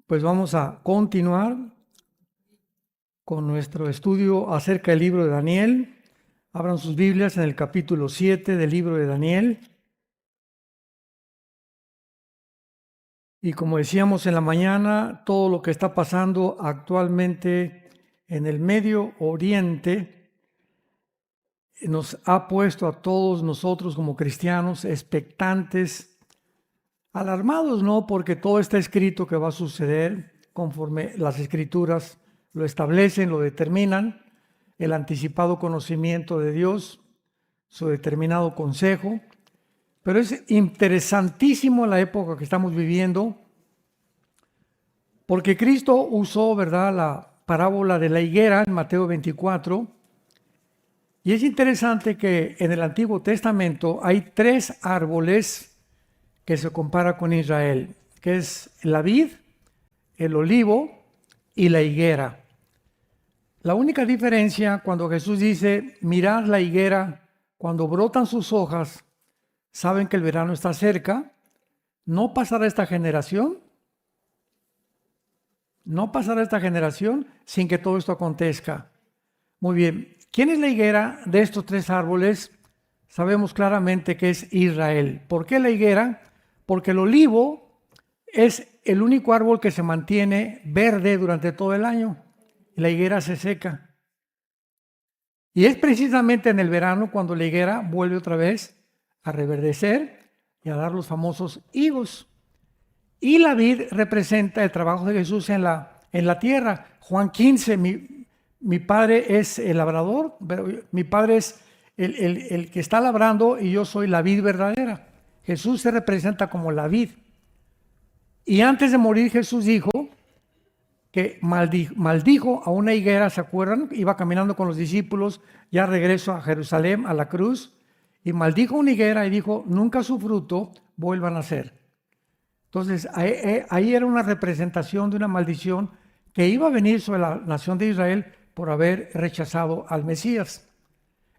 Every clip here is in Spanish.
Pues vamos a continuar con nuestro estudio acerca del libro de Daniel. Abran sus Biblias en el capítulo 7 del libro de Daniel. Y como decíamos en la mañana, todo lo que está pasando actualmente en el Medio Oriente nos ha puesto a todos nosotros como cristianos expectantes, alarmados, ¿no? Porque todo está escrito que va a suceder conforme las Escrituras lo establecen, lo determinan, el anticipado conocimiento de Dios, su determinado consejo. Pero es interesantísimo la época que estamos viviendo, porque Cristo usó, ¿verdad?, la parábola de la higuera en Mateo 24, y es interesante que en el Antiguo Testamento hay tres árboles que se compara con Israel, que es la vid, el olivo y la higuera. La única diferencia cuando Jesús dice, mirad la higuera, cuando brotan sus hojas, saben que el verano está cerca, no pasará esta generación sin que todo esto acontezca. Muy bien, ¿quién es la higuera de estos tres árboles? Sabemos claramente que es Israel. ¿Por qué la higuera? Porque el olivo es el único árbol que se mantiene verde durante todo el año. La higuera se seca. Y es precisamente en el verano cuando la higuera vuelve otra vez a reverdecer y a dar los famosos higos. Y la vid representa el trabajo de Jesús en la tierra. Juan 15, mi padre es el labrador, mi padre es el que está labrando y yo soy la vid verdadera. Jesús se representa como la vid. Y antes de morir Jesús dijo que maldijo a una higuera, ¿se acuerdan? Iba caminando con los discípulos, ya regreso a Jerusalén, a la cruz, y maldijo a una higuera y dijo, nunca su fruto vuelvan a ser. Entonces, ahí era una representación de una maldición que iba a venir sobre la nación de Israel por haber rechazado al Mesías.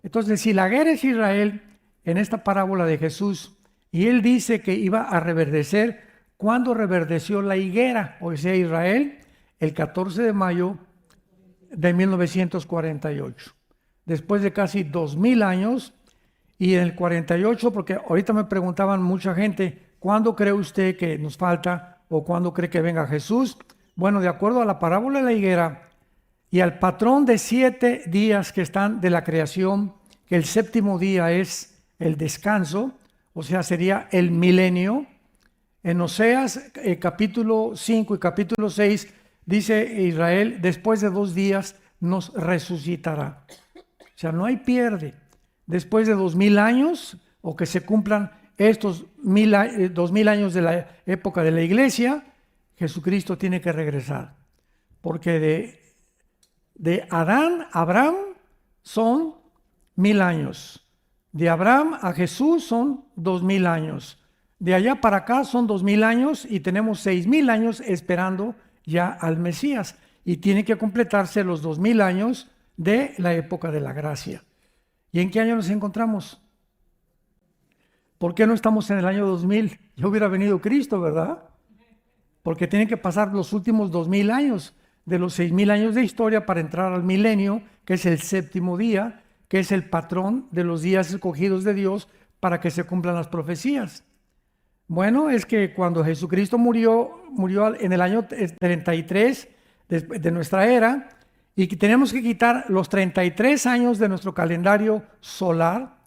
Entonces, si la higuera es Israel, en esta parábola de Jesús, y él dice que iba a reverdecer, ¿cuándo reverdeció la higuera? O sea, Israel, el 14 de mayo de 1948. Después de casi 2000 años, y en el 48, porque ahorita me preguntaban mucha gente, ¿cuándo cree usted que nos falta o cuándo cree que venga Jesús? Bueno, de acuerdo a la parábola de la higuera y al patrón de 7 días que están de la creación, que el séptimo día es el descanso, o sea, sería el milenio. En Oseas capítulo 5 y capítulo 6 dice Israel, después de 2 días nos resucitará. O sea, no hay pierde. Después de 2000 años, o que se cumplan estos 2000 años de la época de la iglesia, Jesucristo tiene que regresar. Porque de Adán a Abraham son 1000 años. De Abraham a Jesús son 2000 años. De allá para acá son 2000 años y tenemos 6000 años esperando ya al Mesías. Y tiene que completarse los 2000 años de la época de la gracia. ¿Y en qué año nos encontramos? ¿Por qué no estamos en el año 2000? Ya hubiera venido Cristo, ¿verdad? Porque tienen que pasar los últimos 2000 años de los 6000 años de historia para entrar al milenio, que es el séptimo día, que es el patrón de los días escogidos de Dios para que se cumplan las profecías. Bueno, es que cuando Jesucristo murió en el año 33 de nuestra era, y que tenemos que quitar los 33 años de nuestro calendario solar,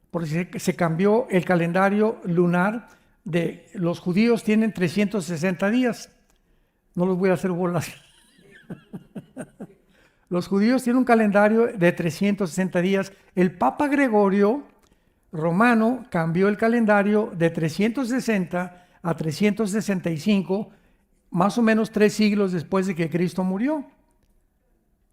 porque se cambió el calendario lunar. De los judíos tienen 360 días. No los voy a hacer bolas. Los judíos tienen un calendario de 360 días. El Papa Gregorio Romano cambió el calendario de 360 a 365, más o menos 3 siglos después de que Cristo murió.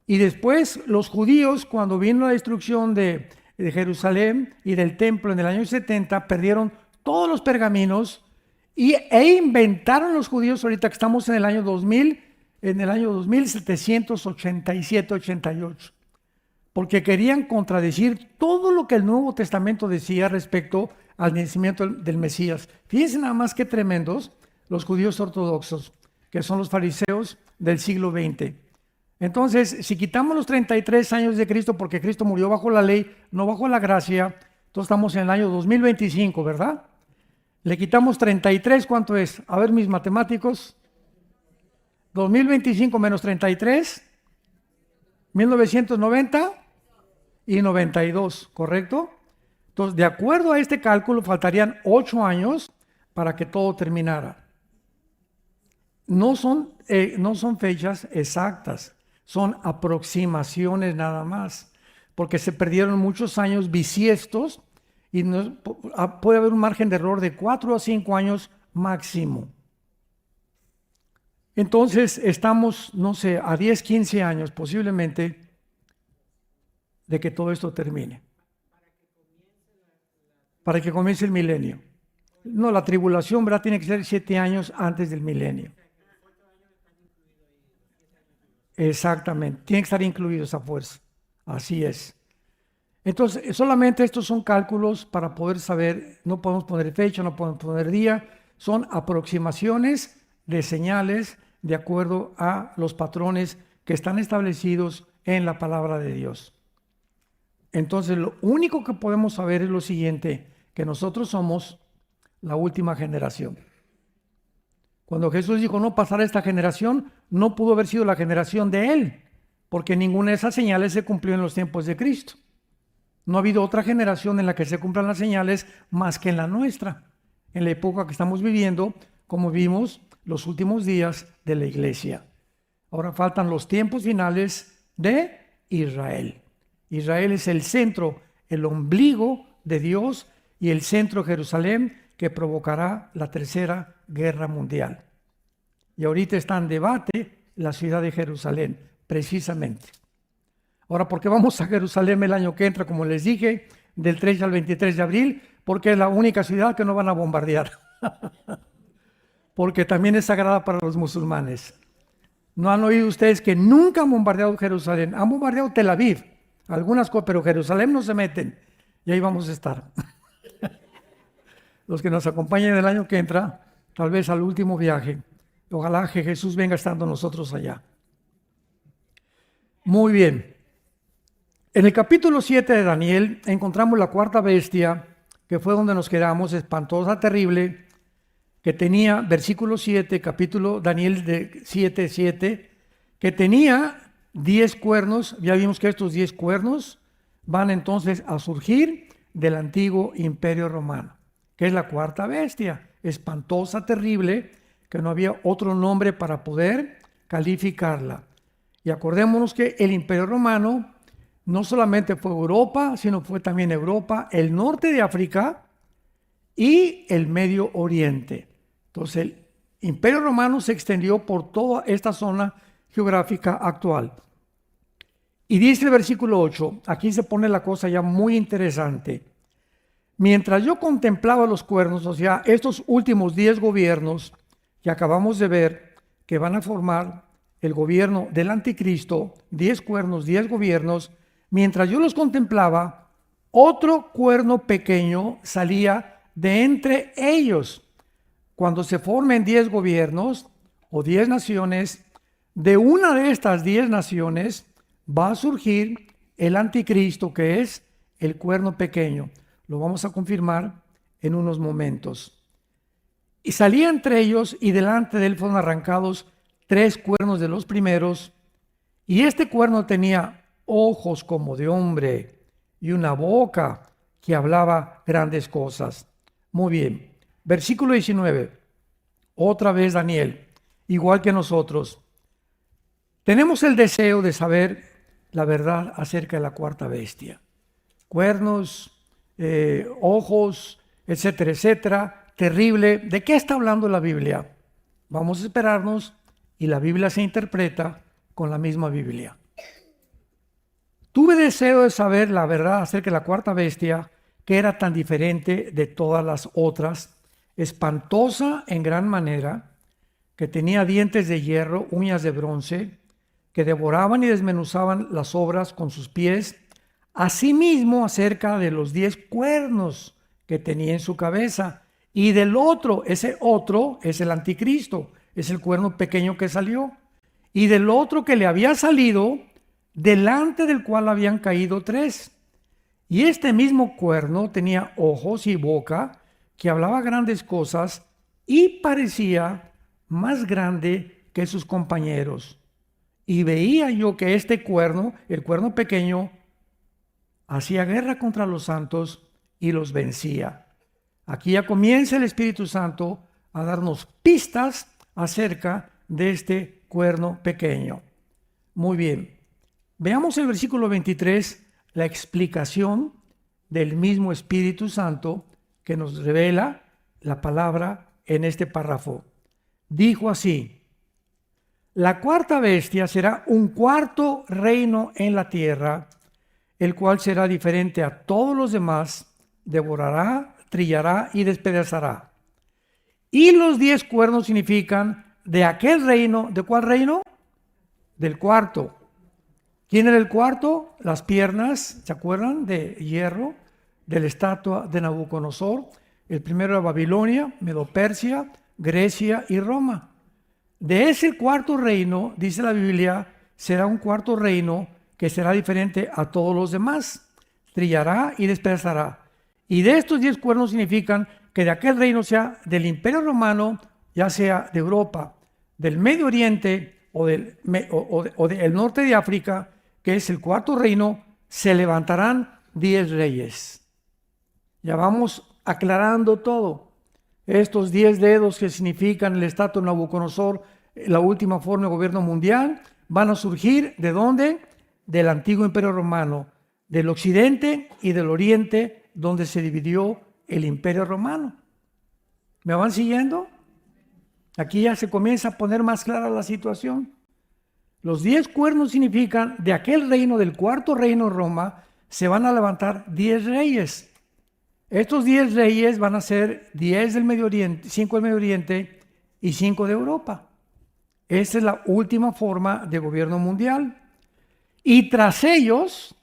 Y después los judíos, cuando vino la destrucción de Jerusalén y del templo en el año 70, perdieron todos los pergaminos e inventaron los judíos, ahorita que estamos en el año 2000, en el año 2787-88, porque querían contradecir todo lo que el Nuevo Testamento decía respecto al nacimiento del Mesías. Fíjense nada más qué tremendos los judíos ortodoxos. que son los fariseos del siglo XX. Entonces, si quitamos los 33 años de Cristo, porque Cristo murió bajo la ley, no bajo la gracia, entonces estamos en el año 2025, ¿verdad? Le quitamos 33, ¿cuánto es? A ver, mis matemáticos. 2025 menos 33, 1990 y 92, ¿correcto? Entonces, de acuerdo a este cálculo, faltarían 8 años para que todo terminara. No son fechas exactas, son aproximaciones nada más, porque se perdieron muchos años bisiestos y puede haber un margen de error de 4 a 5 años máximo. Entonces estamos, no sé, a 10, 15 años posiblemente de que todo esto termine. Para que comience el milenio. No, la tribulación, ¿verdad? Tiene que ser 7 años antes del milenio. Exactamente, tiene que estar incluido esa fuerza. Así es. Entonces, solamente estos son cálculos para poder saber, no podemos poner fecha, no podemos poner día, son aproximaciones de señales de acuerdo a los patrones que están establecidos en la palabra de Dios. Entonces, lo único que podemos saber es lo siguiente, que nosotros somos la última generación. Cuando Jesús dijo no pasará esta generación, no pudo haber sido la generación de él, porque ninguna de esas señales se cumplió en los tiempos de Cristo. No ha habido otra generación en la que se cumplan las señales más que en la nuestra, en la época que estamos viviendo, como vimos los últimos días de la iglesia. Ahora faltan los tiempos finales de Israel. Israel es el centro, el ombligo de Dios y el centro de Jerusalén que provocará la tercera guerra mundial. Y ahorita está en debate la ciudad de Jerusalén, precisamente. Ahora, ¿por qué vamos a Jerusalén el año que entra? Como les dije, del 3 al 23 de abril, porque es la única ciudad que no van a bombardear. Porque también es sagrada para los musulmanes. ¿No han oído ustedes que nunca han bombardeado Jerusalén? Han bombardeado Tel Aviv, algunas cosas, pero Jerusalén no se meten. Y ahí vamos a estar. Los que nos acompañen el año que entra, tal vez al último viaje. Ojalá que Jesús venga estando nosotros allá. Muy bien. En el capítulo 7 de Daniel encontramos la cuarta bestia, que fue donde nos quedamos, espantosa, terrible, que tenía, versículo 7, capítulo Daniel de 7, que tenía 10 cuernos. Ya vimos que estos 10 cuernos van entonces a surgir del antiguo imperio romano, que es la cuarta bestia, espantosa, terrible, que no había otro nombre para poder calificarla. Y acordémonos que el imperio romano no solamente fue Europa, sino fue también Europa, el norte de África y el Medio Oriente. Entonces el imperio romano se extendió por toda esta zona geográfica actual. Y dice el versículo 8, aquí se pone la cosa ya muy interesante. Mientras yo contemplaba los cuernos, o sea, estos últimos 10 gobiernos que acabamos de ver, que van a formar el gobierno del anticristo, 10 cuernos, 10 gobiernos, mientras yo los contemplaba, otro cuerno pequeño salía de entre ellos. Cuando se formen 10 gobiernos o 10 naciones, de una de estas 10 naciones va a surgir el anticristo, que es el cuerno pequeño. Lo vamos a confirmar en unos momentos. Y salía entre ellos, y delante de él fueron arrancados 3 cuernos de los primeros, y este cuerno tenía ojos como de hombre y una boca que hablaba grandes cosas. Muy bien. Versículo 19. Otra vez Daniel, igual que nosotros, tenemos el deseo de saber la verdad acerca de la cuarta bestia. Cuernos, ojos, etcétera, etcétera, terrible. ¿De qué está hablando la Biblia? Vamos a esperarnos y la Biblia se interpreta con la misma Biblia. Tuve deseo de saber la verdad acerca de la cuarta bestia, que era tan diferente de todas las otras, espantosa en gran manera, que tenía dientes de hierro, uñas de bronce, que devoraban y desmenuzaban las obras con sus pies. Asimismo, acerca de los 10 cuernos que tenía en su cabeza, y del otro, ese otro es el anticristo, es el cuerno pequeño que salió, y del otro que le había salido, delante del cual habían caído 3. Y este mismo cuerno tenía ojos y boca, que hablaba grandes cosas, y parecía más grande que sus compañeros. Y veía yo que este cuerno, el cuerno pequeño, hacía guerra contra los santos y los vencía. Aquí ya comienza el Espíritu Santo a darnos pistas acerca de este cuerno pequeño. Muy bien. Veamos el versículo 23, la explicación del mismo Espíritu Santo que nos revela la palabra en este párrafo. Dijo así: la cuarta bestia será un cuarto reino en la tierra, el cual será diferente a todos los demás, devorará, trillará y despedazará. Y los 10 cuernos significan de aquel reino. ¿De cuál reino? Del cuarto. ¿Quién era el cuarto? Las piernas, ¿se acuerdan? De hierro, de la estatua de Nabucodonosor. El primero era Babilonia, Medo-Persia, Grecia y Roma. De ese cuarto reino, dice la Biblia, será un cuarto reino que será diferente a todos los demás. Trillará y despedazará. Y de estos 10 cuernos significan que de aquel reino, sea del Imperio Romano, ya sea de Europa, del Medio Oriente o del norte de África, que es el cuarto reino, se levantarán 10 reyes. Ya vamos aclarando todo. Estos 10 dedos que significan el estatua de Nabucodonosor, la última forma de gobierno mundial, van a surgir ¿de dónde? Del antiguo Imperio Romano, del occidente y del oriente, donde se dividió el Imperio Romano. ¿Me van siguiendo? Aquí ya se comienza a poner más clara la situación. Los 10 cuernos significan de aquel reino, del cuarto reino Roma, se van a levantar 10 reyes. Estos 10 reyes van a ser 10 del Medio Oriente, 5 del Medio Oriente y 5 de Europa. Esta es la última forma de gobierno mundial. Y tras ellos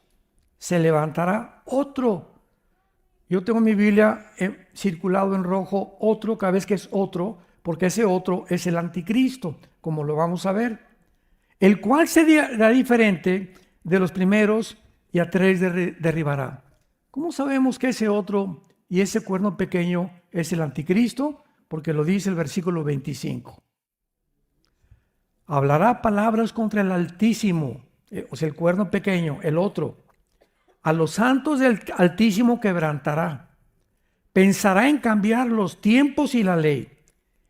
se levantará otro. Yo tengo mi Biblia circulado en rojo, otro, cada vez que es otro, porque ese otro es el anticristo, como lo vamos a ver, el cual será diferente de los primeros y a 3 derribará. ¿Cómo sabemos que ese otro y ese cuerno pequeño es el anticristo? Porque lo dice el versículo 25. Hablará palabras contra el Altísimo, o sea, el cuerno pequeño, el otro. A los santos del Altísimo quebrantará. Pensará en cambiar los tiempos y la ley,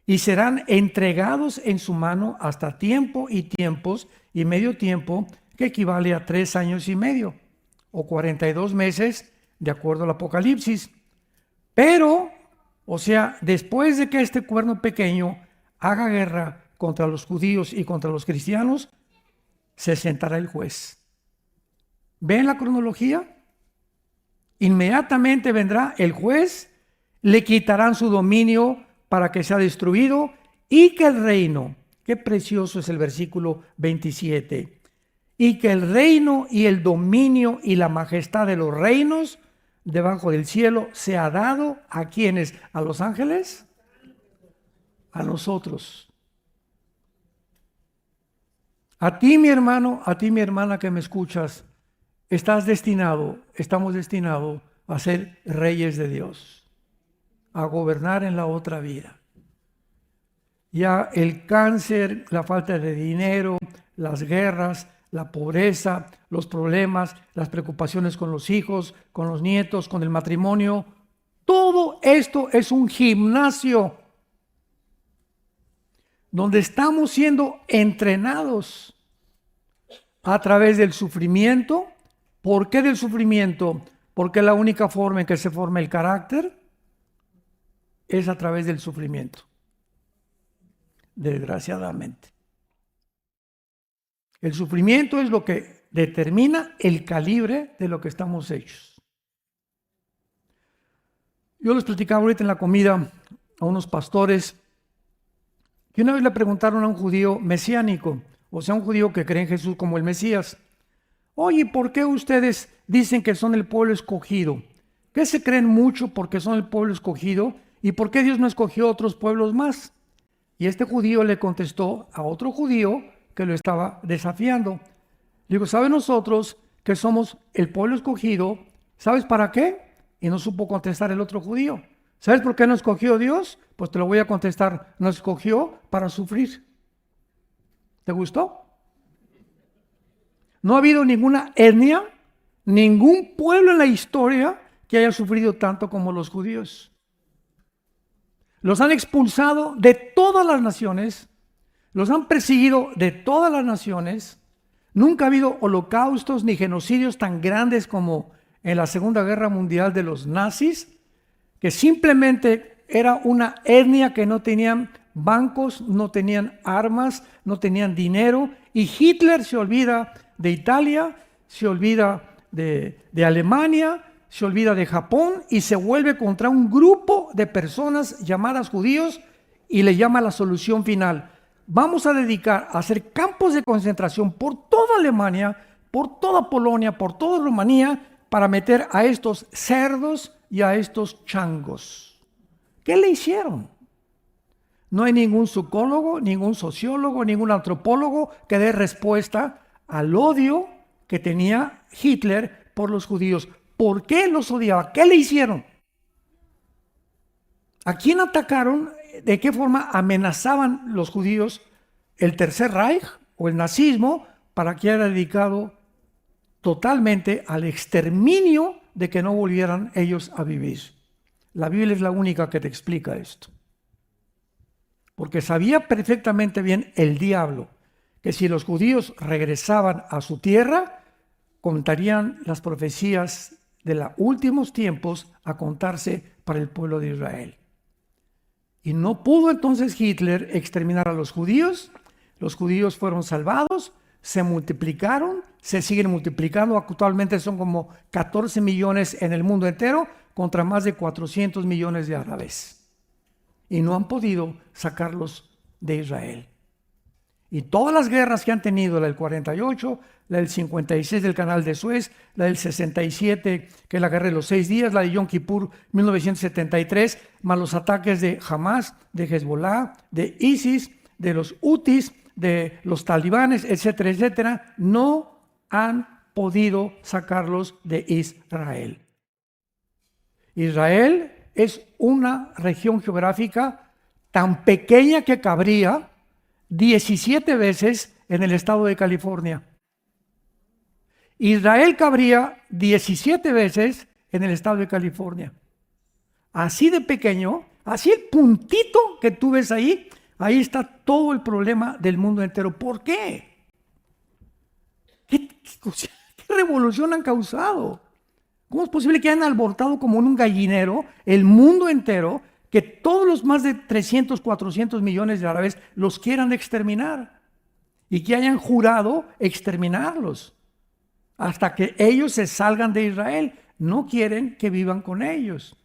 y serán entregados en su mano hasta tiempo y tiempos y medio tiempo, que equivale a 3 años y medio, o 42 meses, de acuerdo al Apocalipsis. Pero, o sea, después de que este cuerno pequeño haga guerra contra los judíos y contra los cristianos, se sentará el juez. ¿Ven la cronología? Inmediatamente vendrá el juez, le quitarán su dominio para que sea destruido, y que el reino, qué precioso es el versículo 27, y que el reino y el dominio y la majestad de los reinos debajo del cielo se ha dado ¿a quiénes? ¿A los ángeles? A nosotros. A ti, mi hermano, a ti, mi hermana que me escuchas, estamos destinados a ser reyes de Dios, a gobernar en la otra vida. Ya el cáncer, la falta de dinero, las guerras, la pobreza, los problemas, las preocupaciones con los hijos, con los nietos, con el matrimonio, todo esto es un gimnasio donde estamos siendo entrenados a través del sufrimiento. ¿Por qué del sufrimiento? Porque la única forma en que se forma el carácter es a través del sufrimiento, desgraciadamente. El sufrimiento es lo que determina el calibre de lo que estamos hechos. Yo les platicaba ahorita en la comida a unos pastores que una vez le preguntaron a un judío mesiánico, o sea, un judío que cree en Jesús como el Mesías: oye, ¿por qué ustedes dicen que son el pueblo escogido? ¿Qué se creen mucho porque son el pueblo escogido? ¿Y por qué Dios no escogió otros pueblos más? Y este judío le contestó a otro judío que lo estaba desafiando. Digo, ¿sabes nosotros que somos el pueblo escogido? ¿Sabes para qué? Y no supo contestar el otro judío. ¿Sabes por qué nos escogió Dios? Pues te lo voy a contestar. Nos escogió para sufrir. ¿Te gustó? No ha habido ninguna etnia, ningún pueblo en la historia que haya sufrido tanto como los judíos. Los han expulsado de todas las naciones, los han perseguido de todas las naciones. Nunca ha habido holocaustos ni genocidios tan grandes como en la Segunda Guerra Mundial de los nazis, que simplemente era una etnia que no tenían bancos, no tenían armas, no tenían dinero, y Hitler se olvida de Italia, se olvida de Alemania, se olvida de Japón y se vuelve contra un grupo de personas llamadas judíos y le llama la solución final. Vamos a dedicar a hacer campos de concentración por toda Alemania, por toda Polonia, por toda Rumanía, para meter a estos cerdos y a estos changos. ¿Qué le hicieron? No hay ningún psicólogo, ningún sociólogo, ningún antropólogo que dé respuesta al odio que tenía Hitler por los judíos. ¿Por qué los odiaba? ¿Qué le hicieron? ¿A quién atacaron? ¿De qué forma amenazaban los judíos el Tercer Reich o el nazismo para que era dedicado totalmente al exterminio de que no volvieran ellos a vivir? La Biblia es la única que te explica esto. Porque sabía perfectamente bien el diablo que si los judíos regresaban a su tierra, contarían las profecías de los últimos tiempos a contarse para el pueblo de Israel. Y no pudo entonces Hitler exterminar a los judíos fueron salvados, se multiplicaron, se siguen multiplicando, actualmente son como 14 millones en el mundo entero contra más de 400 millones de árabes. Y no han podido sacarlos de Israel. Y todas las guerras que han tenido, la del 48, la del 56 del Canal de Suez, la del 67, que es la guerra de los 6 días, la de Yom Kippur 1973, más los ataques de Hamas, de Hezbollah, de ISIS, de los Hutis, de los talibanes, etcétera, etcétera, no han podido sacarlos de Israel. Israel es una región geográfica tan pequeña que cabría 17 veces en el estado de California. Israel cabría 17 veces en el estado de California. Así de pequeño, así el puntito que tú ves ahí, ahí está todo el problema del mundo entero. ¿Por qué? ¿Qué revolución han causado? ¿Cómo es posible que hayan alborotado como en un gallinero el mundo entero, que todos los más de 300, 400 millones de árabes los quieran exterminar y que hayan jurado exterminarlos hasta que ellos se salgan de Israel? No quieren que vivan con ellos.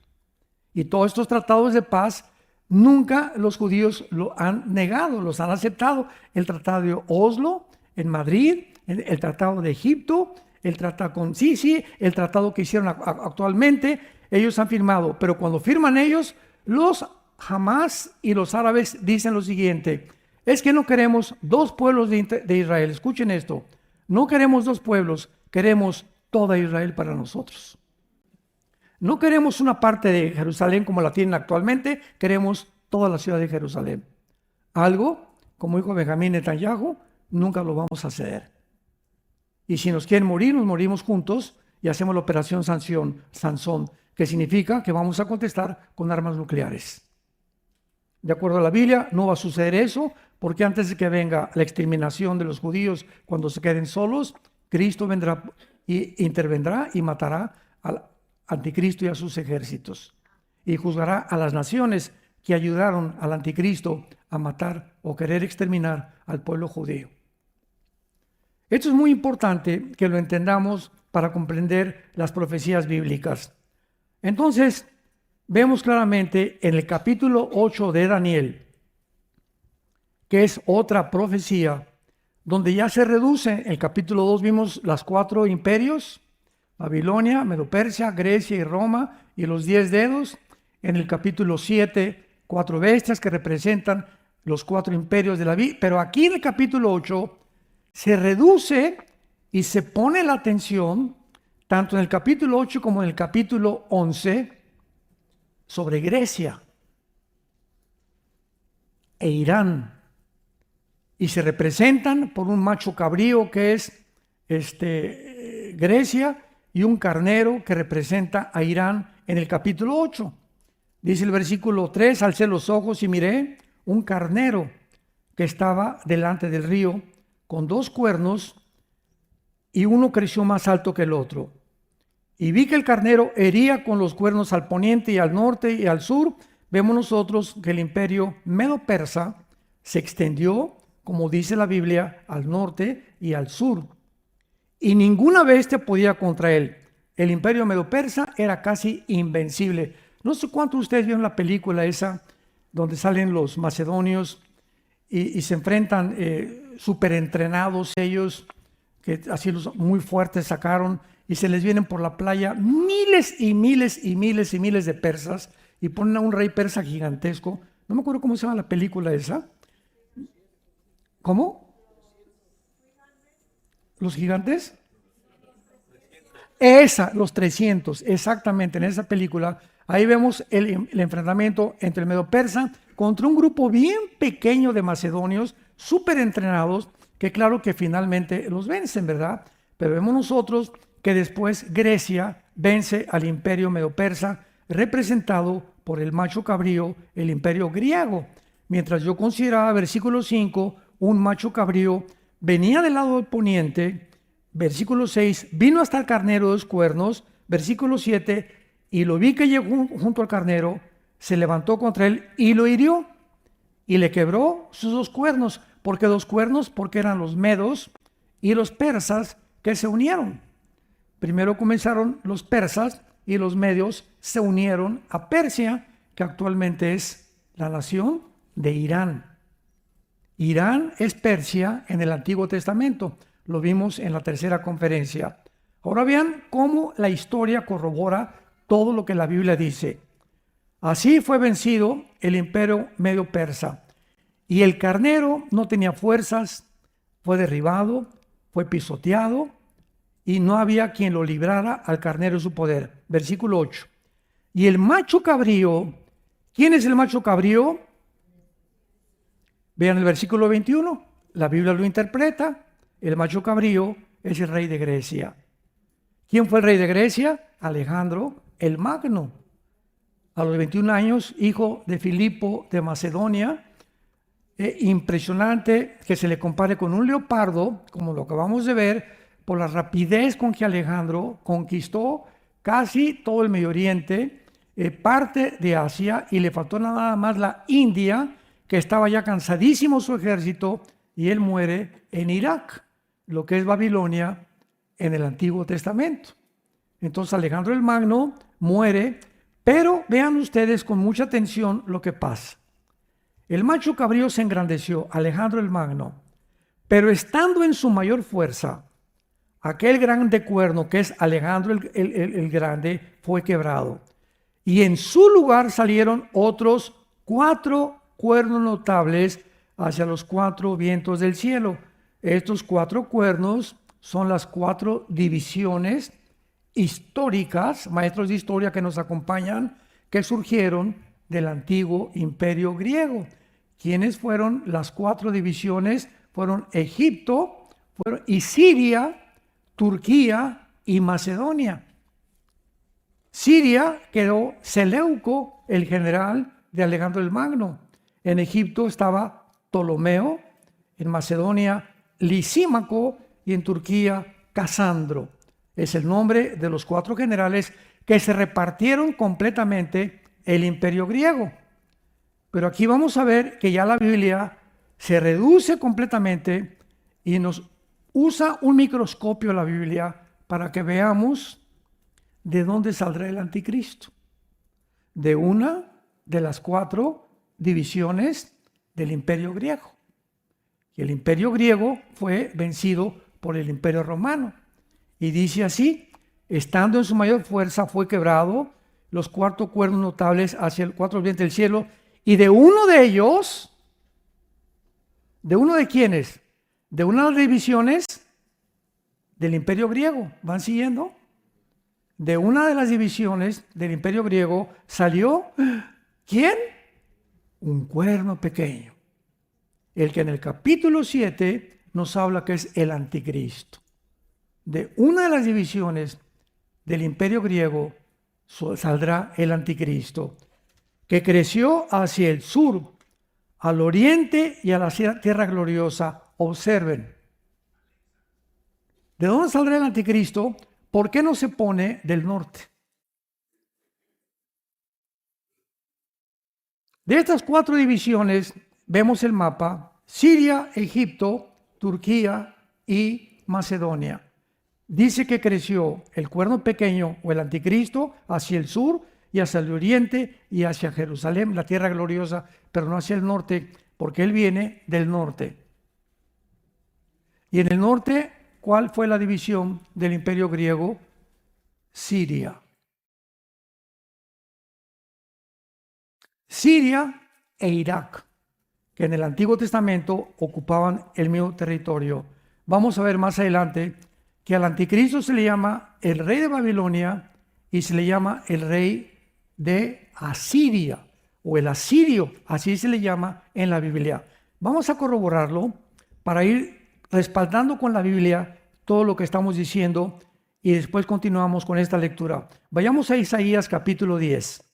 Y todos estos tratados de paz nunca los judíos lo han negado, los han aceptado. El tratado de Oslo en Madrid, el tratado de Egipto, el tratado con Sisi, el tratado que hicieron actualmente, ellos han firmado. Pero cuando firman ellos, los Hamas y los árabes dicen lo siguiente: es que no queremos dos pueblos de Israel. Escuchen esto: no queremos dos pueblos, queremos toda Israel para nosotros. No queremos una parte de Jerusalén como la tienen actualmente, queremos toda la ciudad de Jerusalén. Algo, como dijo Benjamín Netanyahu, nunca lo vamos a ceder. Y si nos quieren morir, nos morimos juntos y hacemos la operación Sansón, que significa que vamos a contestar con armas nucleares. De acuerdo a la Biblia, no va a suceder eso, porque antes de que venga la exterminación de los judíos, cuando se queden solos, Cristo vendrá y intervendrá y matará al anticristo y a sus ejércitos. Y juzgará a las naciones que ayudaron al anticristo a matar o querer exterminar al pueblo judío. Esto es muy importante que lo entendamos para comprender las profecías bíblicas. Entonces, vemos claramente en el capítulo 8 de Daniel, que es otra profecía, donde ya se reduce. En el capítulo 2 vimos las 4 imperios: Babilonia, Medo-Persia, Grecia y Roma, y los 10 dedos. En el capítulo 7, 4 bestias que representan los 4 imperios de la vida. Pero aquí en el capítulo 8 se reduce y se pone la atención, tanto en el capítulo 8 como en el capítulo 11, sobre Grecia e Irán. Y se representan por un macho cabrío que es Grecia y un carnero que representa a Irán en el capítulo 8. Dice el versículo 3, alcé los ojos y miré un carnero que estaba delante del río con 2 cuernos y uno creció más alto que el otro. Y vi que el carnero hería con los cuernos al poniente y al norte y al sur. Vemos nosotros que el imperio medo-persa se extendió, como dice la Biblia, al norte y al sur. Y ninguna bestia podía contra él. El imperio medo-persa era casi invencible. No sé cuántos de ustedes vieron la película esa, donde salen los macedonios y se enfrentan súper entrenados ellos, que así los muy fuertes sacaron, y se les vienen por la playa miles y miles y miles y miles de persas, y ponen a un rey persa gigantesco. No me acuerdo cómo se llama la película esa. ¿Cómo? ¿Los gigantes? Los 300, exactamente, en esa película. Ahí vemos el enfrentamiento entre el medo-persa contra un grupo bien pequeño de macedonios, súper entrenados, que claro que finalmente los vencen, ¿verdad? Pero vemos nosotros que después Grecia vence al imperio medo-persa, representado por el macho cabrío, el imperio griego. Mientras yo consideraba versículo 5, un macho cabrío venía del lado del poniente. Versículo 6, vino hasta el carnero de 2 cuernos. Versículo 7, y lo vi que llegó junto al carnero, se levantó contra él y lo hirió y le quebró sus 2 cuernos. ¿Por qué 2 cuernos? Porque eran los medos y los persas que se unieron. Primero comenzaron los persas y los medios se unieron a Persia, que actualmente es la nación de Irán. Irán es Persia en el Antiguo Testamento. Lo vimos en la tercera conferencia. Ahora vean cómo la historia corrobora todo lo que la Biblia dice. Así fue vencido el imperio medio-persa. Y el carnero no tenía fuerzas, fue derribado, fue pisoteado, y no había quien lo librara al carnero de su poder. Versículo 8. Y el macho cabrío, ¿quién es el macho cabrío? Vean el versículo 21, la Biblia lo interpreta. El macho cabrío es el rey de Grecia. ¿Quién fue el rey de Grecia? Alejandro el Magno. A los 21 años, hijo de Filipo de Macedonia. Impresionante que se le compare con un leopardo, como lo acabamos de ver, por la rapidez con que Alejandro conquistó casi todo el Medio Oriente, parte de Asia, y le faltó nada más la India, que estaba ya cansadísimo su ejército, y él muere en Irak, lo que es Babilonia en el Antiguo Testamento. Entonces Alejandro el Magno muere, pero vean ustedes con mucha atención lo que pasa. El macho cabrío se engrandeció, Alejandro el Magno, pero estando en su mayor fuerza, aquel grande cuerno que es Alejandro el Grande fue quebrado. Y en su lugar salieron otros 4 cuernos notables hacia los 4 vientos del cielo. Estos 4 cuernos son las 4 divisiones históricas, maestros de historia que nos acompañan, que surgieron del antiguo imperio griego. ¿Quiénes fueron las 4 divisiones? Fueron Egipto y Siria, Turquía y Macedonia. Siria quedó Seleuco, el general de Alejandro el Magno. En Egipto estaba Ptolomeo, en Macedonia Lisímaco y en Turquía Casandro. Es el nombre de los 4 generales que se repartieron completamente el imperio griego. Pero aquí vamos a ver que ya la Biblia se reduce completamente y nos usa un microscopio la Biblia para que veamos de dónde saldrá el anticristo. De una de las 4 divisiones del imperio griego. Y el imperio griego fue vencido por el imperio romano. Y dice así, estando en su mayor fuerza fue quebrado los 4 cuernos notables hacia el 4 vientos del cielo, y de uno de ellos ¿De uno de quiénes? De una de las divisiones del Imperio griego. ¿Van siguiendo? De una de las divisiones del Imperio griego salió, ¿quién? Un cuerno pequeño. El que en el capítulo 7 nos habla que es el anticristo. De una de las divisiones del Imperio griego saldrá el anticristo, que creció hacia el sur, al oriente y a la tierra gloriosa. Observen. ¿De dónde saldrá el anticristo? ¿Por qué no se pone del norte? De estas 4 divisiones vemos el mapa: Siria, Egipto, Turquía y Macedonia. Dice que creció el cuerno pequeño o el anticristo hacia el sur y hacia el oriente y hacia Jerusalén, la tierra gloriosa, pero no hacia el norte, porque él viene del norte. Y en el norte, ¿cuál fue la división del imperio griego? Siria. Siria e Irak, que en el Antiguo Testamento ocupaban el mismo territorio. Vamos a ver más adelante que al anticristo se le llama el rey de Babilonia y se le llama el rey de Asiria, o el asirio, así se le llama en la Biblia. Vamos a corroborarlo para ir respaldando con la Biblia todo lo que estamos diciendo y después continuamos con esta lectura. Vayamos a Isaías capítulo 10.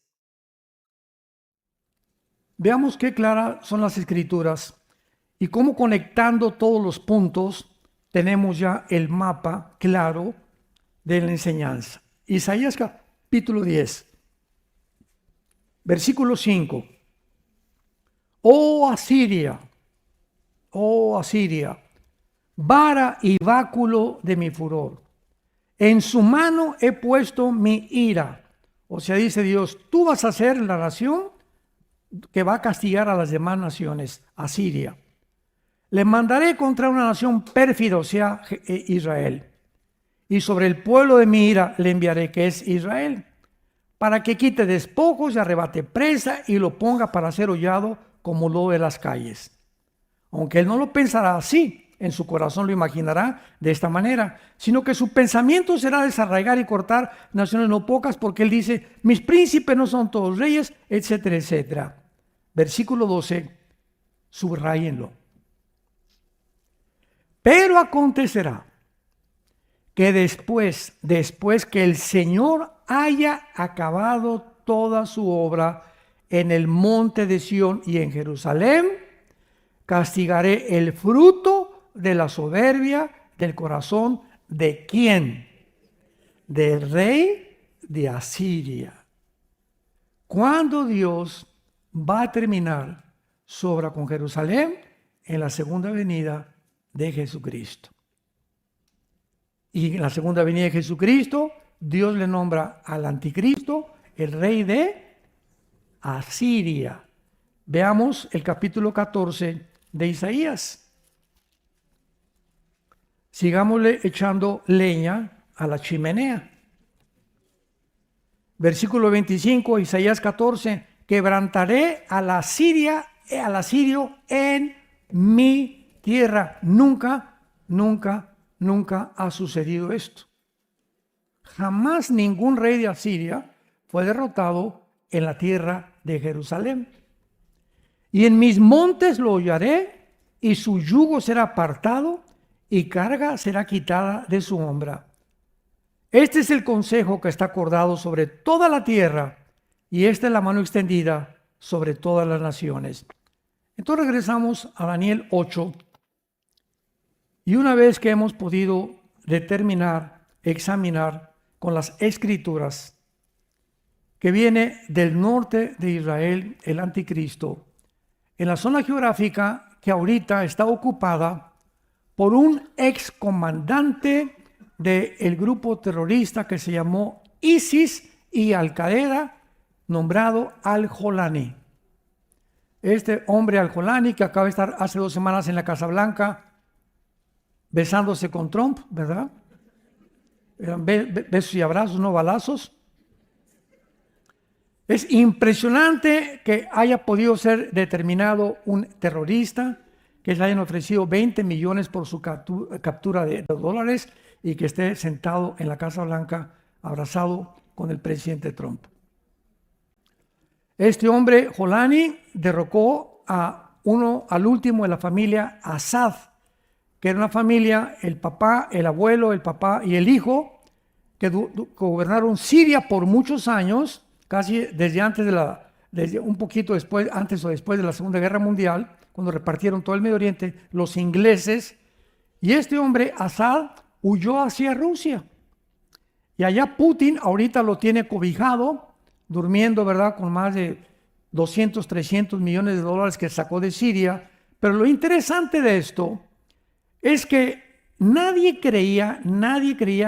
Veamos qué claras son las escrituras y cómo, conectando todos los puntos, tenemos ya el mapa claro de la enseñanza. Isaías capítulo 10, versículo 5. Oh Asiria, vara y báculo de mi furor. En su mano he puesto mi ira. O sea, dice Dios, tú vas a ser la nación que va a castigar a las demás naciones, Asiria. Le mandaré contra una nación pérfida, o sea, Israel. Y sobre el pueblo de mi ira le enviaré, que es Israel, para que quite despojos y arrebate presa y lo ponga para ser hollado como lobo de las calles. Aunque él no lo pensará así, en su corazón lo imaginará de esta manera, sino que su pensamiento será desarraigar y cortar naciones no pocas, porque él dice, mis príncipes no son todos reyes, etcétera, etcétera. Versículo 12, subrayenlo. Pero acontecerá que después que el Señor haya acabado toda su obra en el monte de Sión y en Jerusalén, castigaré el fruto de la soberbia del corazón de ¿quién? Del rey de Asiria. ¿Cuándo Dios va a terminar su obra con Jerusalén? En la segunda venida de Jesucristo. Y en la segunda venida de Jesucristo, Dios le nombra al anticristo el rey de Asiria. Veamos el capítulo 14 de Isaías. Sigámosle echando leña a la chimenea. Versículo 25, Isaías 14. Quebrantaré a la Siria, al asirio en mi tierra. Nunca ha sucedido esto. Jamás ningún rey de Asiria fue derrotado en la tierra de Jerusalén. Y en mis montes lo hollaré, y su yugo será apartado, y carga será quitada de su hombro. Este es el consejo que está acordado sobre toda la tierra, y esta es la mano extendida sobre todas las naciones. Entonces regresamos a Daniel 8, y una vez que hemos podido determinar, examinar con las escrituras que viene del norte de Israel el anticristo, en la zona geográfica que ahorita está ocupada por un excomandante del grupo terrorista que se llamó ISIS y Al-Qaeda, nombrado Al-Jolani. Este hombre Al-Jolani, que acaba de estar hace 2 semanas en la Casa Blanca besándose con Trump, ¿verdad? Eran besos y abrazos, no balazos. Es impresionante que haya podido ser determinado un terrorista que le hayan ofrecido 20 millones por su captura de dólares y que esté sentado en la Casa Blanca abrazado con el presidente Trump. Este hombre, Jolani, derrocó al último de la familia Assad, que era una familia, el papá, el abuelo, el papá y el hijo, que gobernaron Siria por muchos años, casi desde antes desde un poquito después, antes o después de la Segunda Guerra Mundial, cuando repartieron todo el Medio Oriente, los ingleses, y este hombre, Assad, huyó hacia Rusia. Y allá Putin ahorita lo tiene cobijado, durmiendo, ¿verdad?, con más de 200, 300 millones de dólares que sacó de Siria. Pero lo interesante de esto es que nadie creía,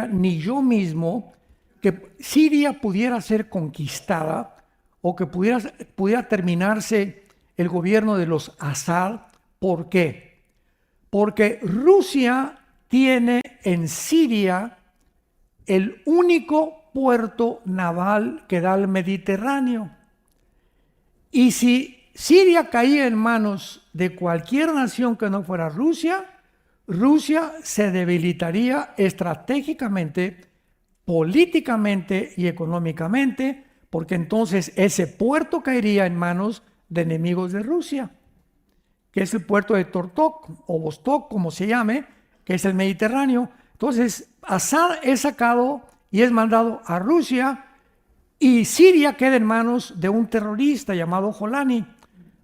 ni yo mismo, que Siria pudiera ser conquistada o que pudiera terminarse el gobierno de los Assad. ¿Por qué? Porque Rusia tiene en Siria el único puerto naval que da al Mediterráneo. Y si Siria caía en manos de cualquier nación que no fuera Rusia, Rusia se debilitaría estratégicamente, políticamente y económicamente, porque entonces ese puerto caería en manos de enemigos de Rusia, que es el puerto de Tortok o Vostok, como se llame, que es el Mediterráneo. Entonces, Assad es sacado y es mandado a Rusia, y Siria queda en manos de un terrorista llamado Jolani.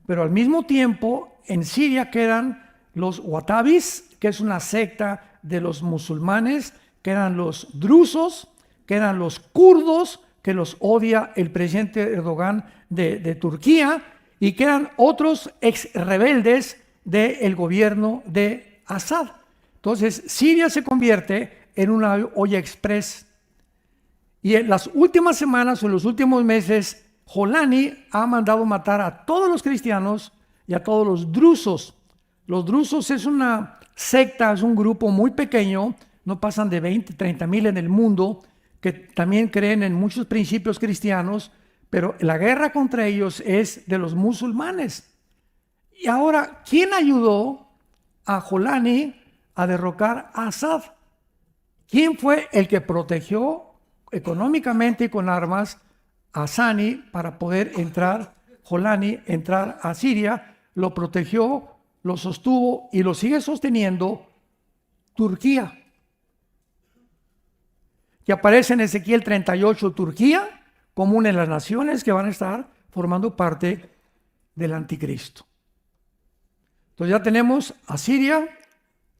Pero al mismo tiempo, en Siria quedan los Wahhabis, que es una secta de los musulmanes, quedan los drusos, quedan los kurdos, que los odia el presidente Erdogan de Turquía, y quedan otros ex rebeldes del gobierno de Assad. Entonces, Siria se convierte en una olla express. Y en las últimas semanas o en los últimos meses, Jolani ha mandado matar a todos los cristianos y a todos los drusos. Los drusos es una secta, es un grupo muy pequeño, no pasan de 20, 30 mil en el mundo, que también creen en muchos principios cristianos, pero la guerra contra ellos es de los musulmanes. Y ahora, ¿quién ayudó a Jolani a derrocar a Assad? ¿Quién fue el que protegió económicamente y con armas a Sani para poder Jolani entrar a Siria? Lo protegió, lo sostuvo y lo sigue sosteniendo Turquía. Que aparece en Ezequiel 38, Turquía, como una de las naciones que van a estar formando parte del anticristo. Entonces ya tenemos a Siria,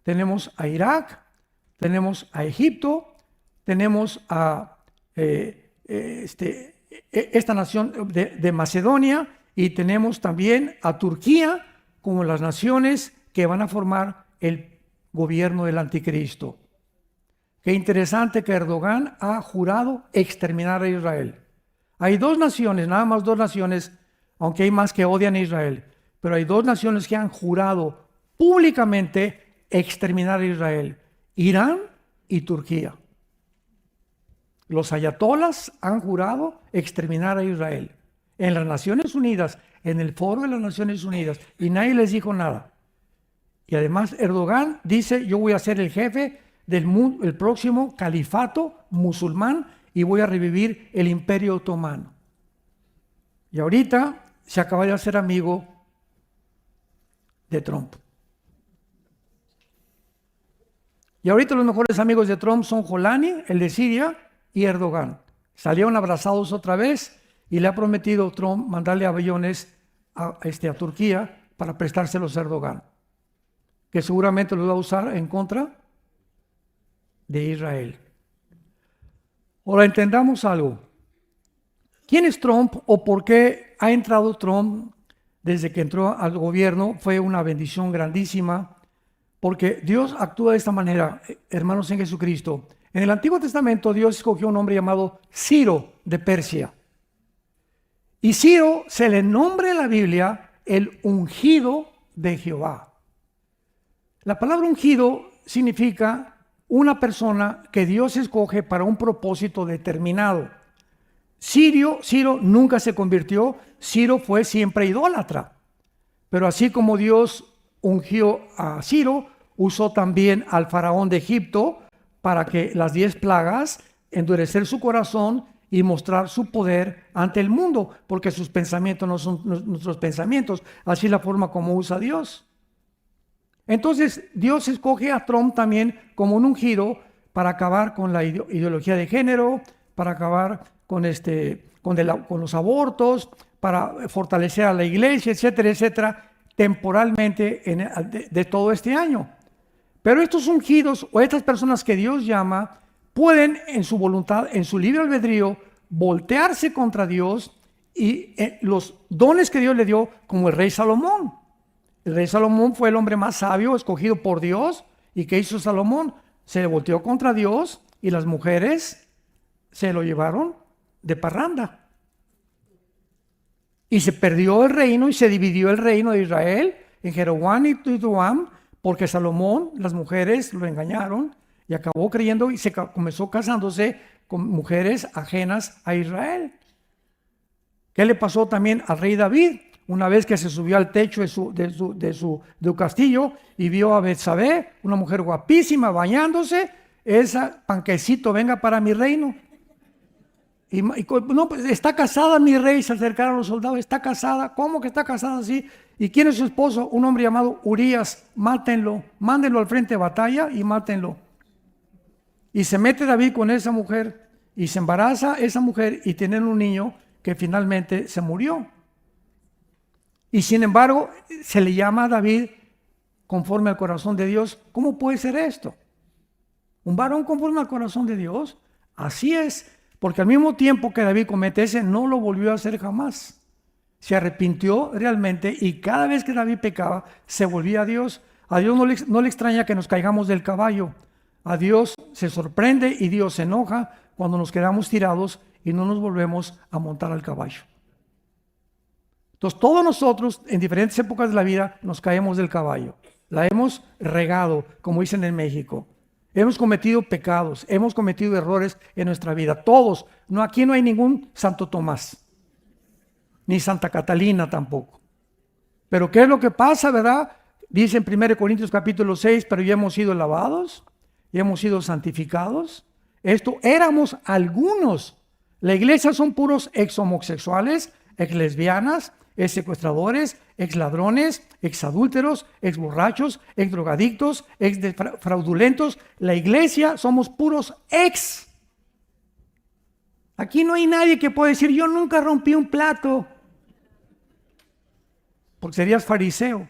tenemos a Irak, tenemos a Egipto, tenemos a esta nación de Macedonia, y tenemos también a Turquía como las naciones que van a formar el gobierno del anticristo. Qué interesante que Erdogan ha jurado exterminar a Israel. Hay dos naciones, nada más dos naciones, aunque hay más que odian a Israel, pero hay dos naciones que han jurado públicamente exterminar a Israel: Irán y Turquía. Los ayatolas han jurado exterminar a Israel en las Naciones Unidas, en el foro de las Naciones Unidas, y nadie les dijo nada. Y además Erdogan dice: yo voy a ser el jefe del próximo califato musulmán y voy a revivir el Imperio Otomano. Y ahorita se acaba de hacer amigo de Trump. Y ahorita los mejores amigos de Trump son Jolani, el de Siria, y Erdogan. Salieron abrazados otra vez, y le ha prometido Trump mandarle aviones a Turquía para prestárselos a Erdogan, que seguramente los va a usar en contra de Israel. Ahora entendamos algo. ¿Quién es Trump o por qué ha entrado Trump desde que entró al gobierno? Fue una bendición grandísima, porque Dios actúa de esta manera, hermanos en Jesucristo. En el Antiguo Testamento Dios escogió un hombre llamado Ciro de Persia. Y Ciro se le nombra en la Biblia el ungido de Jehová. La palabra ungido significa una persona que Dios escoge para un propósito determinado. Ciro nunca se convirtió, Ciro fue siempre idólatra. Pero así como Dios ungió a Ciro, usó también al faraón de Egipto para que las 10 plagas, endurecer su corazón y mostrar su poder ante el mundo, porque sus pensamientos no son nuestros pensamientos, así es la forma como usa Dios. Entonces Dios escoge a Trump también como un ungido para acabar con la ideología de género, para acabar con los abortos, para fortalecer a la iglesia, etcétera, etcétera, temporalmente de todo este año. Pero estos ungidos o estas personas que Dios llama pueden en su voluntad, en su libre albedrío, voltearse contra Dios y los dones que Dios le dio, como el rey Salomón. El rey Salomón fue el hombre más sabio escogido por Dios. ¿Y qué hizo Salomón? Se volteó contra Dios y las mujeres se lo llevaron de parranda. Y se perdió el reino y se dividió el reino de Israel en Jeroboam y Roboam, porque Salomón, las mujeres lo engañaron y acabó creyendo y comenzó casándose con mujeres ajenas a Israel. ¿Qué le pasó también al rey David? Una vez que se subió al techo de su castillo y vio a Betsabé, una mujer guapísima, bañándose, esa panquecito, venga para mi reino. No, pues está casada mi rey, se acercaron los soldados, está casada, ¿cómo que está casada así? ¿Y quién es su esposo? Un hombre llamado Urías, mátenlo, mándenlo al frente de batalla y mátenlo. Y se mete David con esa mujer y se embaraza esa mujer y tienen un niño que finalmente se murió. Y sin embargo, se le llama a David conforme al corazón de Dios. ¿Cómo puede ser esto? ¿Un varón conforme al corazón de Dios? Así es, porque al mismo tiempo que David comete ese, no lo volvió a hacer jamás. Se arrepintió realmente y cada vez que David pecaba, se volvía a Dios. A Dios no le extraña que nos caigamos del caballo. A Dios se sorprende y Dios se enoja cuando nos quedamos tirados y no nos volvemos a montar al caballo. Entonces todos nosotros en diferentes épocas de la vida nos caemos del caballo. La hemos regado, como dicen en México. Hemos cometido pecados, hemos cometido errores en nuestra vida. Todos. No, aquí no hay ningún Santo Tomás, ni Santa Catalina tampoco. Pero ¿qué es lo que pasa, verdad? Dice en 1 Corintios capítulo 6, pero ya hemos sido lavados, ya hemos sido santificados. Esto éramos algunos. La iglesia son puros ex-homosexuales, ex-lesbianas, ex-secuestradores, ex-ladrones, ex-adúlteros, ex-borrachos, ex-drogadictos, ex-fraudulentos. La iglesia somos puros ex. Aquí no hay nadie que pueda decir, yo nunca rompí un plato, porque serías fariseo.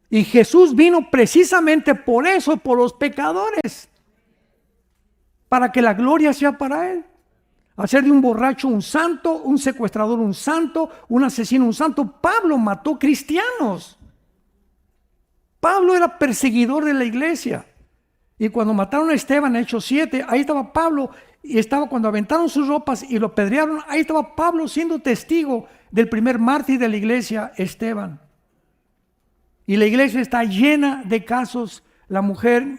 Y Jesús vino precisamente por eso, por los pecadores, para que la gloria sea para Él. Hacer de un borracho un santo, un secuestrador un santo, un asesino un santo. Pablo mató cristianos. Pablo era perseguidor de la iglesia. Y cuando mataron a Esteban en Hechos 7, ahí estaba Pablo. Y estaba cuando aventaron sus ropas y lo apedrearon, ahí estaba Pablo siendo testigo del primer mártir de la iglesia, Esteban. Y la iglesia está llena de casos. La mujer,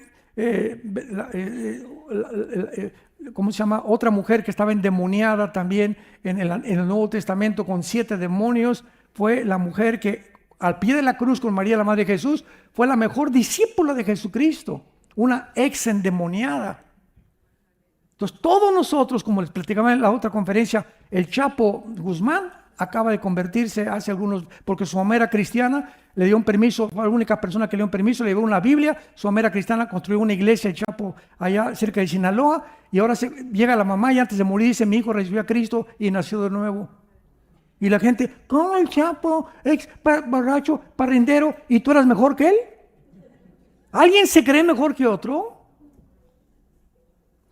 ¿cómo se llama? Otra mujer que estaba endemoniada también en el Nuevo Testamento con 7 demonios, fue la mujer que al pie de la cruz con María la Madre de Jesús, fue la mejor discípula de Jesucristo, una ex endemoniada. Entonces todos nosotros, como les platicaba en la otra conferencia, el Chapo Guzmán acaba de convertirse hace algunos, porque su mamá era cristiana, le dio un permiso, fue la única persona que le dio un permiso, le dio una Biblia, su mamá era cristiana, construyó una iglesia, el Chapo, allá cerca de Sinaloa, y ahora llega la mamá y antes de morir dice, mi hijo recibió a Cristo y nació de nuevo. Y la gente, ¿cómo el Chapo, ex borracho, parrindero, y tú eras mejor que él? ¿Alguien se cree mejor que otro?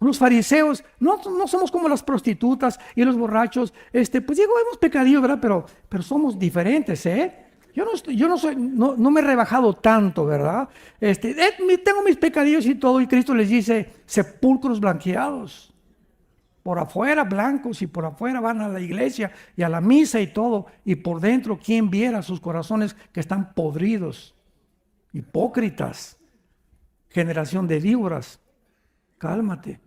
Los fariseos, no somos como las prostitutas y los borrachos, pues digo, hemos pecadillo, ¿verdad? Pero somos diferentes, ¿eh? No me he rebajado tanto, ¿verdad? Tengo mis pecadillos y todo, y Cristo les dice, sepulcros blanqueados. Por afuera blancos y por afuera van a la iglesia y a la misa y todo, y por dentro, ¿quién viera sus corazones que están podridos? Hipócritas, generación de víboras. Cálmate.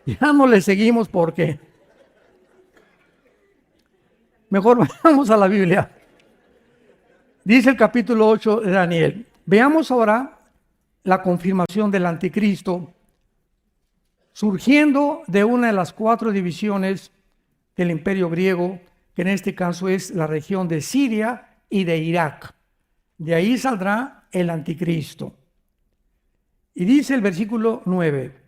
Ya no le seguimos porque mejor vamos a la Biblia. Dice el capítulo 8 de Daniel. Veamos ahora la confirmación del anticristo surgiendo de una de las 4 divisiones del imperio griego, que en este caso es la región de Siria y de Irak. De ahí saldrá el anticristo. Y dice el versículo 9,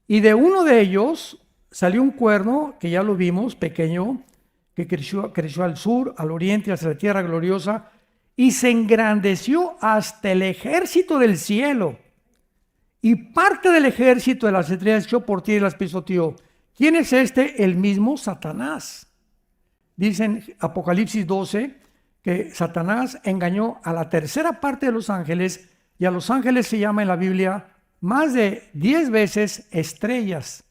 y de uno de ellos salió un cuerno, que ya lo vimos, pequeño, que creció al sur, al oriente, hacia la tierra gloriosa, y se engrandeció hasta el ejército del cielo. Y parte del ejército de las estrellas echó por tierra y las pisoteó. ¿Quién es este? El mismo Satanás. Dice en Apocalipsis 12 que Satanás engañó a la tercera parte de los ángeles, y a los ángeles se llama en la Biblia más de 10 veces estrellas.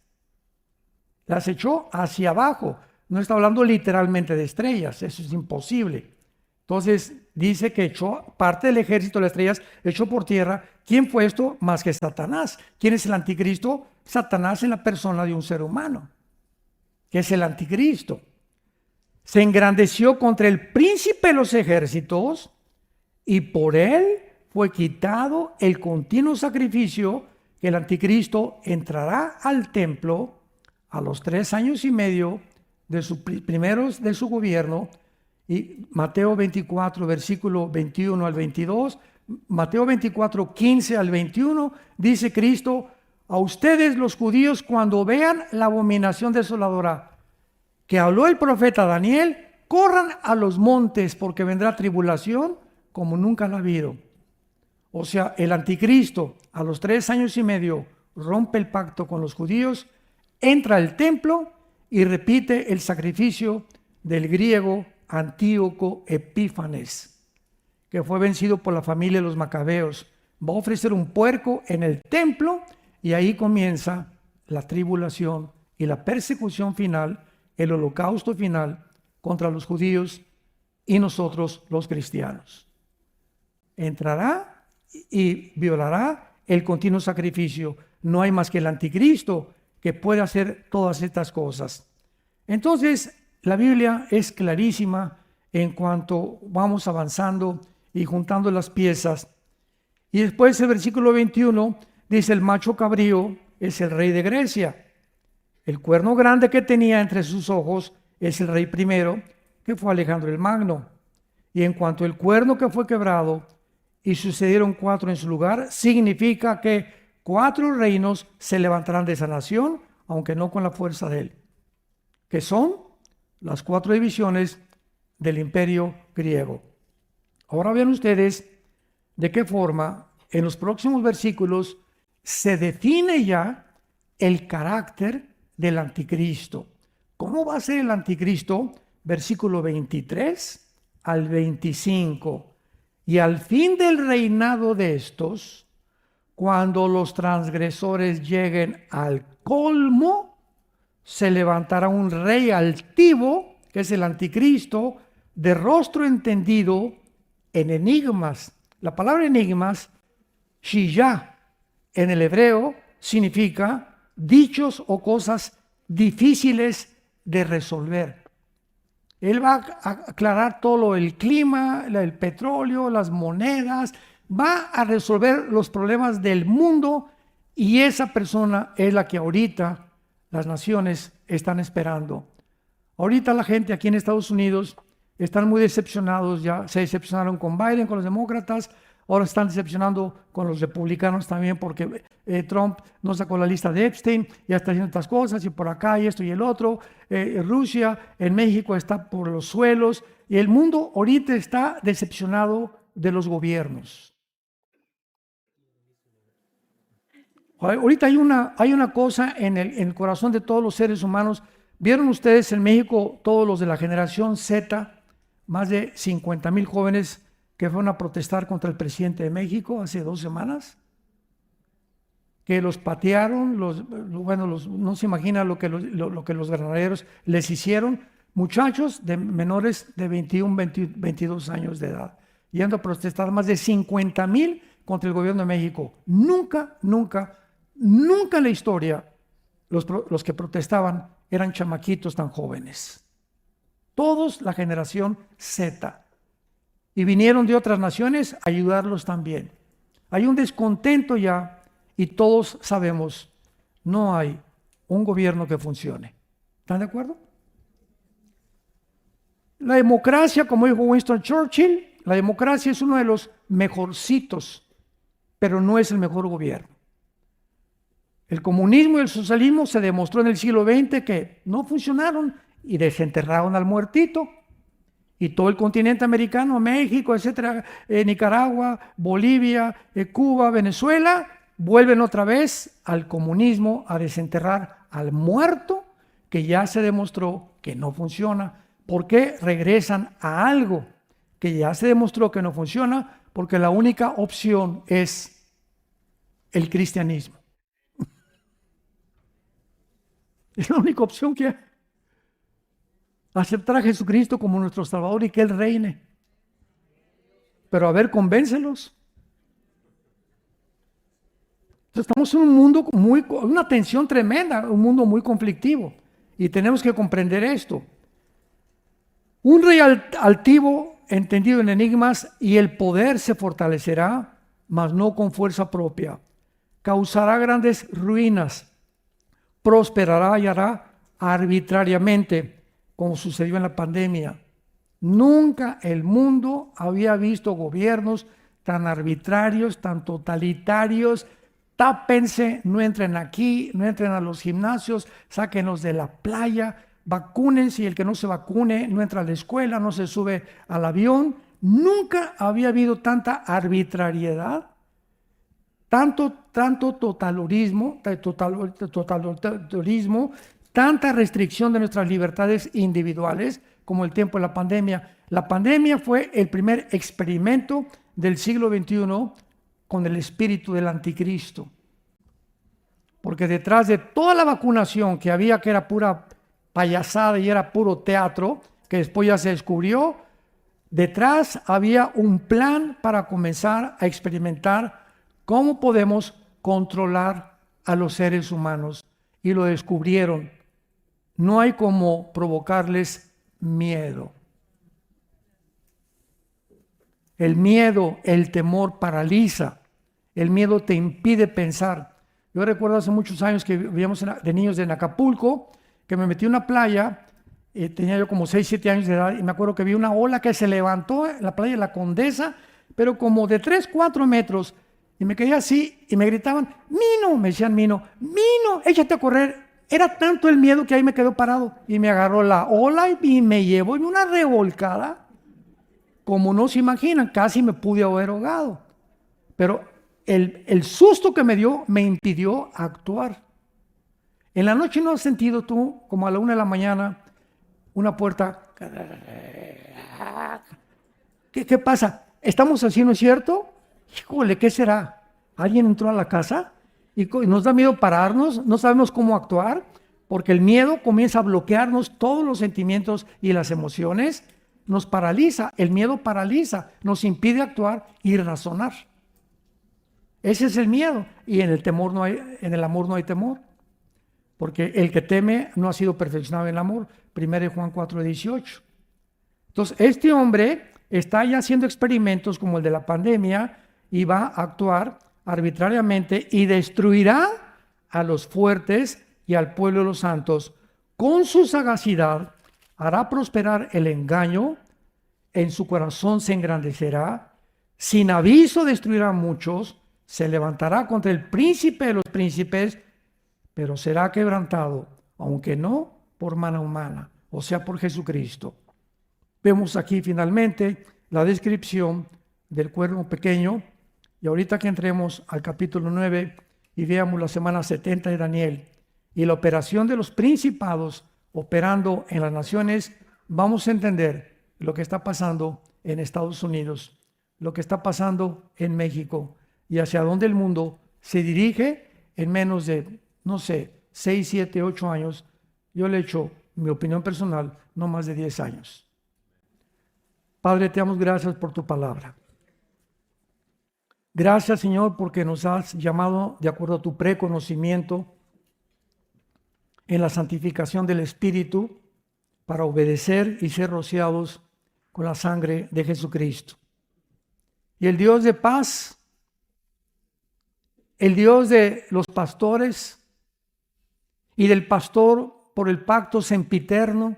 Las echó hacia abajo. No está hablando literalmente de estrellas, eso es imposible. Entonces dice que echó parte del ejército de las estrellas, echó por tierra. ¿Quién fue esto? Más que Satanás. ¿Quién es el anticristo? Satanás en la persona de un ser humano, que es el anticristo. Se engrandeció contra el príncipe de los ejércitos y por él fue quitado el continuo sacrificio, que el anticristo entrará al templo a los 3 años y medio de primeros de su gobierno. Y Mateo 24, versículo 21 al 22, Mateo 24, 15 al 21, dice Cristo: a ustedes los judíos, cuando vean la abominación desoladora que habló el profeta Daniel, corran a los montes, porque vendrá tribulación como nunca la ha habido. O sea, el anticristo a los 3 años y medio rompe el pacto con los judíos, entra al templo y repite el sacrificio del griego Antíoco Epífanes, que fue vencido por la familia de los macabeos. Va a ofrecer un puerco en el templo y ahí comienza la tribulación y la persecución final, el holocausto final contra los judíos y nosotros los cristianos. Entrará y violará el continuo sacrificio. No hay más que el anticristo que puede hacer todas estas cosas. Entonces, la Biblia es clarísima en cuanto vamos avanzando y juntando las piezas. Y después el versículo 21 dice: el macho cabrío es el rey de Grecia. El cuerno grande que tenía entre sus ojos es el rey primero, que fue Alejandro el Magno. Y en cuanto al cuerno que fue quebrado y sucedieron 4 en su lugar, significa que 4 reinos se levantarán de esa nación, aunque no con la fuerza de él, que son las 4 divisiones del imperio griego. Ahora vean ustedes de qué forma en los próximos versículos se define ya el carácter del anticristo. ¿Cómo va a ser el anticristo? Versículo 23 al 25. Y al fin del reinado de estos, cuando los transgresores lleguen al colmo, se levantará un rey altivo, que es el anticristo, de rostro entendido en enigmas. La palabra enigmas, shiyah, en el hebreo significa dichos o cosas difíciles de resolver. Él va a aclarar todo el clima, el petróleo, las monedas, va a resolver los problemas del mundo, y esa persona es la que ahorita las naciones están esperando. Ahorita la gente aquí en Estados Unidos están muy decepcionados, ya se decepcionaron con Biden, con los demócratas, ahora están decepcionando con los republicanos también, porque Trump no sacó la lista de Epstein, ya está haciendo estas cosas, y por acá y esto y el otro. Rusia, en México está por los suelos, y el mundo ahorita está decepcionado de los gobiernos. Ahorita hay una cosa en el corazón de todos los seres humanos. ¿Vieron ustedes en México todos los de la generación Z, más de 50,000 jóvenes que fueron a protestar contra el presidente de México hace 2 semanas? Que los patearon, no se imagina lo que los granaderos les hicieron. Muchachos de menores de 21, 22 años de edad, yendo a protestar, más de 50,000 contra el gobierno de México. Nunca en la historia los que protestaban eran chamaquitos tan jóvenes. Todos la generación Z. y vinieron de otras naciones a ayudarlos también. Hay un descontento ya y todos sabemos, no hay un gobierno que funcione. ¿Están de acuerdo? La democracia, como dijo Winston Churchill, la democracia es uno de los mejorcitos, pero no es el mejor gobierno. El comunismo y el socialismo se demostró en el siglo XX que no funcionaron y desenterraron al muertito. Y todo el continente americano, México, etcétera, Nicaragua, Bolivia, Cuba, Venezuela, vuelven otra vez al comunismo a desenterrar al muerto que ya se demostró que no funciona. ¿Por qué regresan a algo que ya se demostró que no funciona? Porque la única opción es el cristianismo. Es la única opción que hay. Aceptar a Jesucristo como nuestro Salvador y que Él reine. Pero a ver, convéncelos. Entonces, estamos en un mundo una tensión tremenda, un mundo muy conflictivo. Y tenemos que comprender esto. Un rey altivo, entendido en enigmas, y el poder se fortalecerá, mas no con fuerza propia. Causará grandes ruinas, prosperará y hará arbitrariamente, como sucedió en la pandemia. Nunca el mundo había visto gobiernos tan arbitrarios, tan totalitarios. Tápense, no entren aquí, no entren a los gimnasios, sáquenlos de la playa, vacúnense y el que no se vacune no entra a la escuela, no se sube al avión. Nunca había habido tanta arbitrariedad, tanto totalitarismo, tanta restricción de nuestras libertades individuales como el tiempo de la pandemia. La pandemia fue el primer experimento del siglo XXI con el espíritu del anticristo. Porque detrás de toda la vacunación que había, que era pura payasada y era puro teatro, que después ya se descubrió, detrás había un plan para comenzar a experimentar cómo podemos controlar a los seres humanos. Y lo descubrieron. No hay como provocarles miedo. El miedo, el temor paraliza. El miedo te impide pensar. Yo recuerdo hace muchos años que vivíamos de niños en Acapulco, que me metí en una playa, tenía yo como 6, 7 años de edad, y me acuerdo que vi una ola que se levantó en la playa de la Condesa, pero como de 3, 4 metros, y me quedé así, y me gritaban, Mino, me decían Mino, échate a correr. Era tanto el miedo que ahí me quedó parado, y me agarró la ola y me llevó en una revolcada, como no se imaginan, casi me pude haber ahogado. Pero el susto que me dio me impidió actuar. En la noche no has sentido tú, como a la 1 de la mañana, una puerta. ¿Qué pasa? ¿Estamos así, no es cierto? Híjole, ¿qué será? ¿Alguien entró a la casa? Y nos da miedo pararnos, no sabemos cómo actuar, porque el miedo comienza a bloquearnos todos los sentimientos y las emociones, nos paraliza, el miedo paraliza, nos impide actuar y razonar. Ese es el miedo, y en el amor no hay temor, porque el que teme no ha sido perfeccionado en el amor. 1 Juan 4:18. Entonces, este hombre está ya haciendo experimentos como el de la pandemia y va a actuar arbitrariamente y destruirá a los fuertes y al pueblo de los santos. Con su sagacidad hará prosperar el engaño, en su corazón se engrandecerá, sin aviso destruirá a muchos, se levantará contra el príncipe de los príncipes, pero será quebrantado, aunque no por mano humana, o sea, por Jesucristo. Vemos aquí finalmente la descripción del cuerno pequeño, y ahorita que entremos al capítulo 9 y veamos la semana 70 de Daniel y la operación de los principados operando en las naciones, vamos a entender lo que está pasando en Estados Unidos, lo que está pasando en México y hacia dónde el mundo se dirige en menos de, 6, 7, 8 años. Yo le echo mi opinión personal, no más de 10 años. Padre, te damos gracias por tu palabra. Gracias, Señor, porque nos has llamado de acuerdo a tu preconocimiento en la santificación del Espíritu para obedecer y ser rociados con la sangre de Jesucristo. Y el Dios de paz, el Dios de los pastores y del pastor por el pacto sempiterno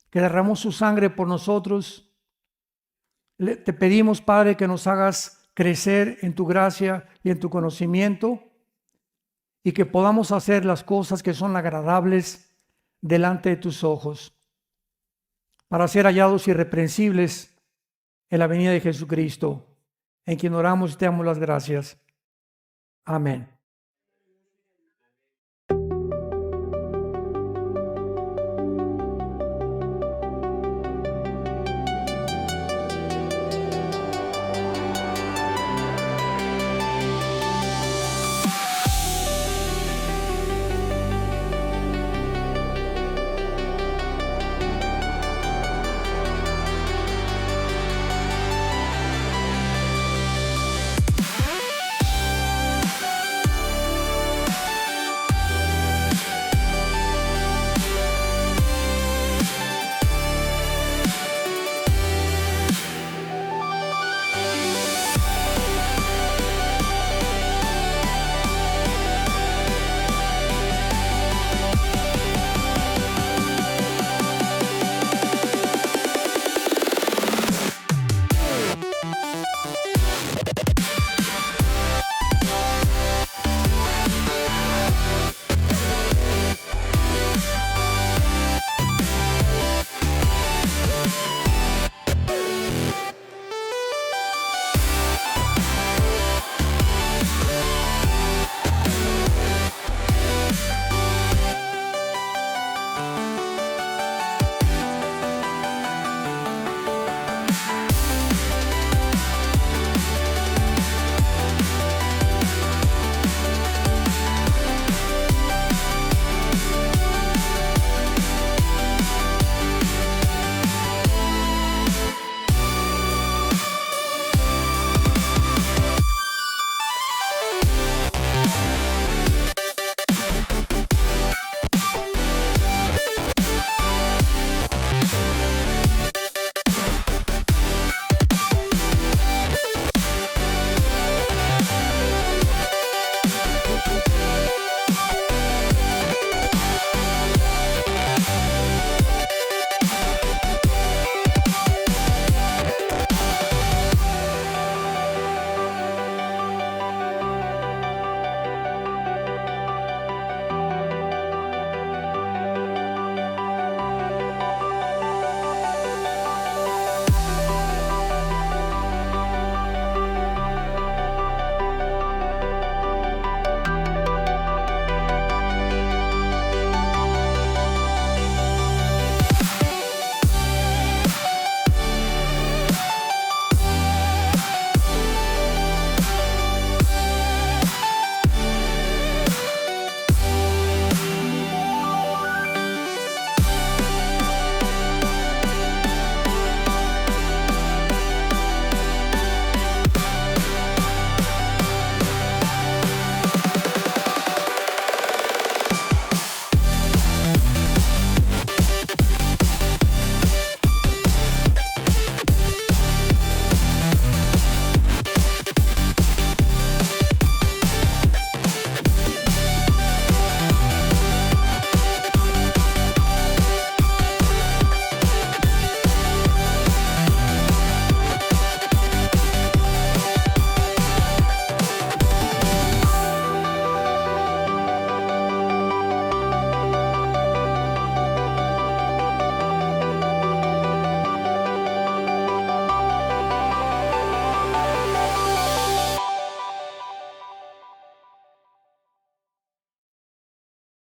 que derramó su sangre por nosotros, te pedimos, Padre, que nos hagas crecer en tu gracia y en tu conocimiento y que podamos hacer las cosas que son agradables delante de tus ojos, para ser hallados irreprensibles en la venida de Jesucristo, en quien oramos y te damos las gracias. Amén.